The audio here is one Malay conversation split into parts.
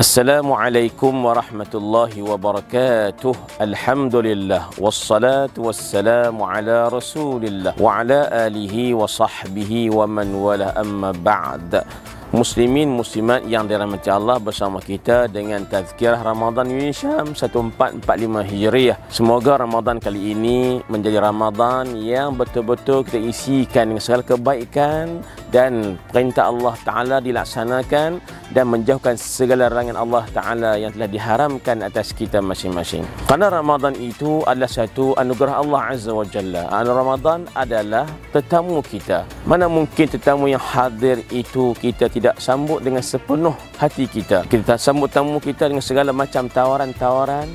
Assalamualaikum warahmatullahi wabarakatuh. Alhamdulillah wassalatu wassalamu ala Rasulillah wa ala alihi wa sahbihi wa man wala, amma ba'd. Muslimin muslimat yang dirahmati Allah, bersama kita dengan tazkirah Ramadan Indonesia 1445 Hijriah. Semoga Ramadan kali ini menjadi Ramadan yang betul-betul kita isikan dengan segala kebaikan dan perintah Allah Ta'ala dilaksanakan dan menjauhkan segala larangan Allah Ta'ala yang telah diharamkan atas kita masing-masing. Kerana Ramadan itu adalah satu anugerah Allah Azza wa Jalla. Ramadan adalah tetamu kita. Mana mungkin tetamu yang hadir itu kita tidak sambut dengan sepenuh hati kita. Kita sambut tamu kita dengan segala macam tawaran-tawaran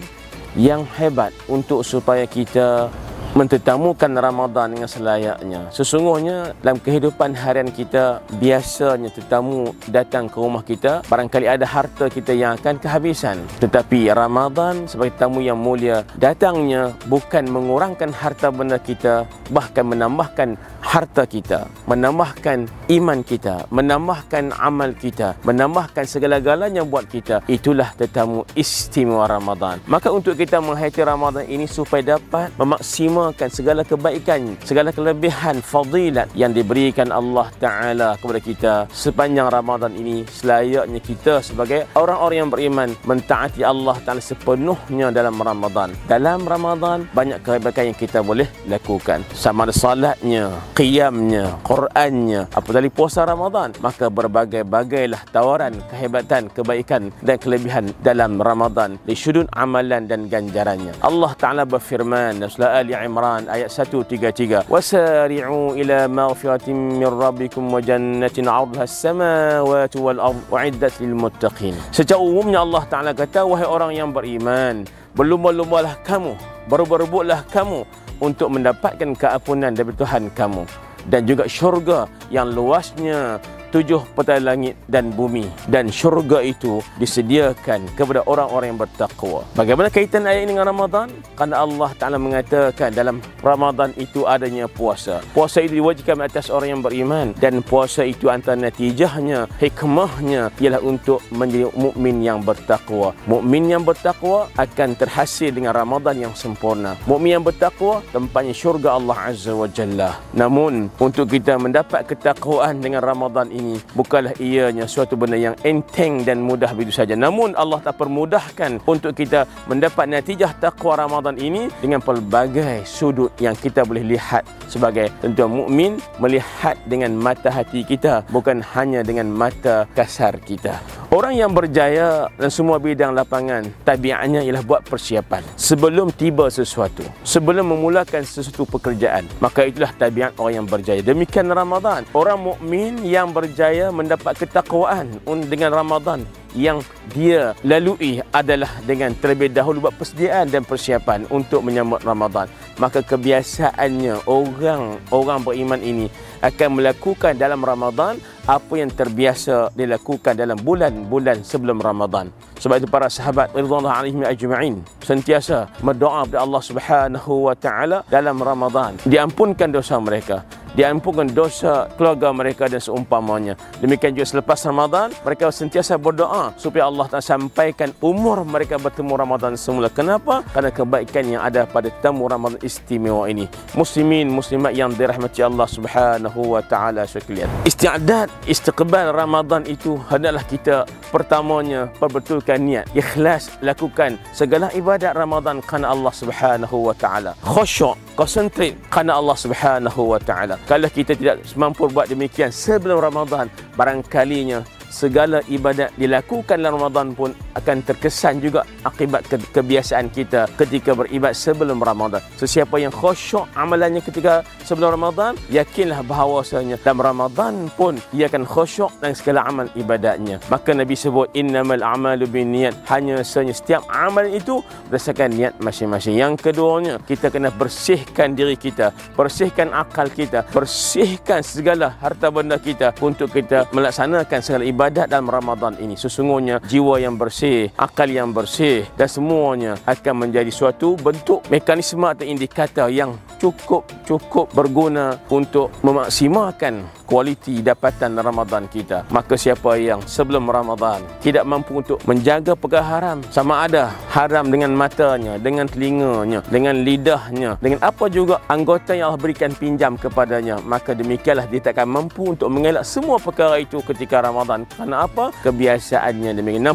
yang hebat untuk supaya kita mentetamukan Ramadan dengan selayaknya. Sesungguhnya dalam kehidupan harian kita, biasanya tetamu datang ke rumah kita, barangkali ada harta kita yang akan kehabisan. Tetapi Ramadan sebagai tamu yang mulia, datangnya bukan mengurangkan harta benda kita, bahkan menambahkan harta kita, menambahkan iman kita, menambahkan amal kita, menambahkan segala-galanya buat kita. Itulah tetamu istimewa Ramadan. Maka untuk kita menghayati Ramadan ini supaya dapat memaksimalkan segala kebaikan, segala kelebihan fadilat yang diberikan Allah Ta'ala kepada kita sepanjang Ramadan ini, selayaknya kita sebagai orang-orang yang beriman mentaati Allah Ta'ala sepenuhnya dalam Ramadan. Dalam Ramadan banyak kebaikan yang kita boleh lakukan, sama ada salatnya, qiyamnya, Qurannya, apatali puasa Ramadan. Maka berbagai-bagailah tawaran, kehebatan, kebaikan dan kelebihan dalam Ramadan, di sudut amalan dan ganjarannya. Allah Ta'ala berfirman dalam surah Ali Imran ayat 133, wasari'u ila maghfiratin min rabbikum wa jannatin 'arduha as-samawati wal ardh u'iddat lil muttaqin. Secara umumnya Allah Ta'ala kata, wahai orang yang beriman, berlumba-lumbalah kamu, berbuat-buatlah kamu untuk mendapatkan keampunan dari Tuhan kamu dan juga syurga yang luasnya 7 petai langit dan bumi, dan syurga itu disediakan kepada orang-orang yang bertakwa. Bagaimana kaitan ayat ini dengan Ramadan? Kerana Allah Ta'ala mengatakan dalam Ramadan itu adanya puasa. Puasa itu diwajibkan atas orang yang beriman, dan puasa itu antara natijahnya, hikmahnya ialah untuk menjadi mukmin yang bertakwa. Mukmin yang bertakwa akan terhasil dengan Ramadan yang sempurna. Mukmin yang bertakwa tempatnya syurga Allah Azza wa Jalla. Namun untuk kita mendapat ketakwaan dengan Ramadan ini bukanlah ianya suatu benda yang enteng dan mudah begitu saja. Namun Allah tak permudahkan untuk kita mendapat natijah takwa Ramadan ini dengan pelbagai sudut yang kita boleh lihat. Sebagai tentu mukmin melihat dengan mata hati kita, bukan hanya dengan mata kasar kita. Orang yang berjaya dalam semua bidang lapangan, tabiatnya ialah buat persiapan sebelum tiba sesuatu, sebelum memulakan sesuatu pekerjaan. Maka itulah tabiat orang yang berjaya. Demikian Ramadan. Orang mukmin yang berjaya mendapat ketakwaan dengan Ramadan yang dia lalui adalah dengan terlebih dahulu buat persediaan dan persiapan untuk menyambut Ramadan. Maka kebiasaannya orang beriman ini akan melakukan dalam Ramadan apa yang terbiasa dilakukan dalam bulan-bulan sebelum Ramadan. Sebab itu para sahabat radhiyallahu alaihim ajma'in sentiasa berdoa kepada Allah Subhanahu wa Ta'ala dalam Ramadan, diampunkan dosa mereka, diampunkan dosa keluarga mereka dan seumpamanya. Demikian juga selepas Ramadan, mereka sentiasa berdoa supaya Allah Ta'ala sampaikan umur mereka bertemu Ramadan semula. Kenapa? Kerana kebaikan yang ada pada tamu Ramadan istimewa ini. Muslimin muslimat yang dirahmati Allah Subhanahu wa Ta'ala sekalian, isti'adad istiqbal Ramadan itu hendaklah kita pertamanya perbetulkan niat, ikhlas lakukan segala ibadat Ramadan kerana Allah Subhanahu wa Ta'ala, khusyuk, konsentrate kerana Allah Subhanahu wa Ta'ala. Kalau kita tidak mampu buat demikian sebelum Ramadan, barangkalinya segala ibadat dilakukan dalam Ramadan pun akan terkesan juga akibat kebiasaan kita ketika beribadat sebelum Ramadan. Sesiapa yang khusyuk amalannya ketika sebelum Ramadan, yakinlah bahawasanya dalam Ramadan pun ia akan khusyuk dalam segala amal ibadatnya. Maka Nabi sebut innamal a'malu binniyat, hanya sahaja setiap amal itu berdasarkan niat masing-masing. Yang keduanya, kita kena bersihkan diri kita, bersihkan akal kita, bersihkan segala harta benda kita untuk kita melaksanakan segala ibadat dalam Ramadan ini. Sesungguhnya jiwa yang bersih, akal yang bersih dan semuanya akan menjadi suatu bentuk mekanisme atau indikator yang cukup berguna untuk memaksimalkan kualiti dapatan Ramadan kita. Maka siapa yang sebelum Ramadan tidak mampu untuk menjaga perkara haram, sama ada haram dengan matanya, dengan telinganya, dengan lidahnya, dengan apa juga anggota yang Allah berikan pinjam kepadanya, maka demikianlah dia takkan mampu untuk mengelak semua perkara itu ketika Ramadan. Kerana apa? Kebiasaannya demikian.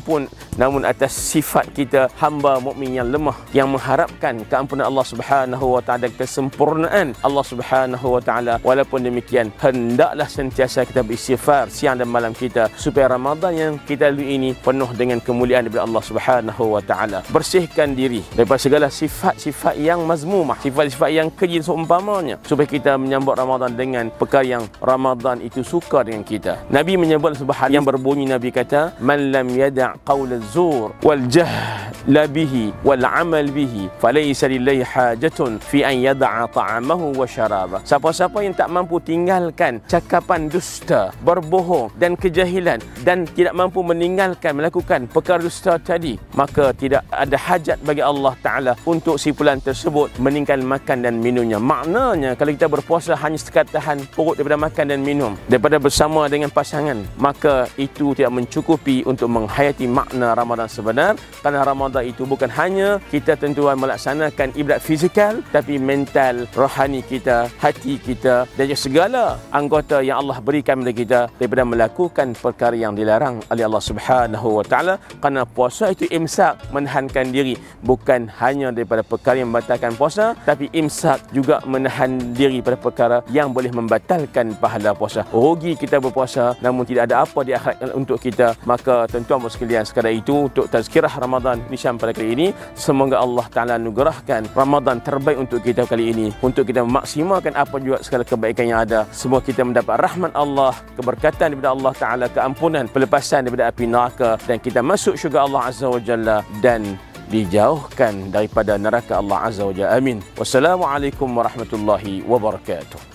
Namun atas sifat kita hamba mukmin yang lemah, yang mengharapkan keampunan Allah Subhanahu wa taala, kesempurnaan Allah Subhanahu wa taala, walaupun demikian hendaklah sentiasa kita beristighfar siang dan malam kita, supaya Ramadan yang kita lalui ini penuh dengan kemuliaan daripada Allah Subhanahu wa taala. Bersihkan diri daripada segala sifat-sifat yang mazmumah, sifat-sifat yang keji seumpamanya, supaya kita menyambut Ramadan dengan perkara yang Ramadan itu suka dengan kita. Nabi menyebut sebuah hadis yang berbunyi, Nabi kata, "Man lam yada' qaul az-zur wal jahla bihi wal 'amal bihi falaysa lillahi hajatun fi an yada'a ta'amahu wa syarabah." Siapa-siapa yang tak mampu tinggalkan cakapan dusta, berbohong dan kejahilan, dan tidak mampu meninggalkan melakukan perkara dusta tadi, maka tidak ada hajat bagi Allah Ta'ala untuk si fulan tersebut meninggalkan makan dan minumnya. Maknanya kalau kita berpuasa hanya sekat tahan perut daripada makan dan minum, daripada bersama dengan pasangan, maka itu tidak mencukupi untuk menghayati makna Ramadan sebenar. Kerana Ramadan itu bukan hanya kita tentuan melaksanakan ibadat fizikal, tapi mental, rohani kita, hati kita, dan juga segala anggota yang Allah berikan kepada kita daripada melakukan perkara yang dilarang oleh Allah Subhanahu wa taala. Kerana puasa itu imsak, menahankan diri, bukan hanya daripada perkara yang membatalkan puasa, tapi imsak juga menahan diri pada perkara yang boleh membatalkan pahala puasa. Rugi kita berpuasa namun tidak ada apa di akhirat untuk kita. Maka tuan-tuan sekalian, sekadar itu untuk tazkirah Ramadan Nisham pada kali ini. Semoga Allah Ta'ala anugerahkan Ramadan terbaik untuk kita kali ini, untuk kita memaksimalkan apa juga segala kebaikan yang ada. Semua kita mendapat rahmat Allah, keberkatan daripada Allah Ta'ala, keampunan, pelepasan daripada api neraka, dan kita masuk syurga Allah Azza wa Jalla dan dijauhkan daripada neraka Allah Azza wa Jalla. Amin. Wassalamualaikum warahmatullahi wabarakatuh.